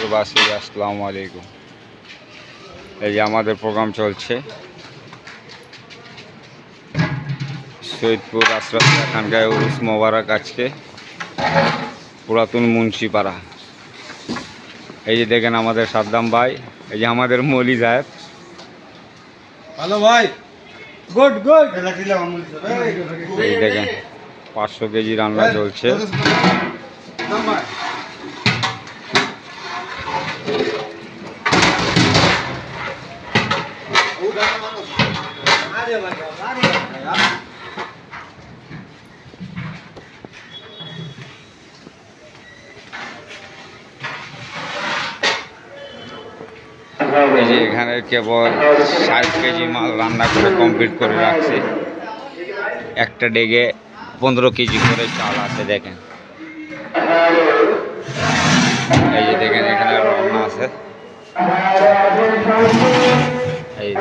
প্রবাসী আসসালামু আলাইকুম। এই যে আমাদের প্রোগ্রাম চলছে সৈয়দপুর আশরাফিয়া খানকায় উরুস মোবারক আজকে পুরাতন মুন্সিপাড়া। এই যে দেখেন আমাদের সাদ্দাম ভাই, এই যে আমাদের মৌলি সাহেব। হ্যালো ভাই, গুড গুড। এই দেখেন 500 কেজি রান্না চলছে। এই যে এখানে কেবল 60 কেজি মাল রান্না করে কমপ্লিট করে রাখছে। একটা ডেগে 15 কেজি করে চাল আছে দেখেন। এই যে দেখেন এখানে রান্না আছে। এই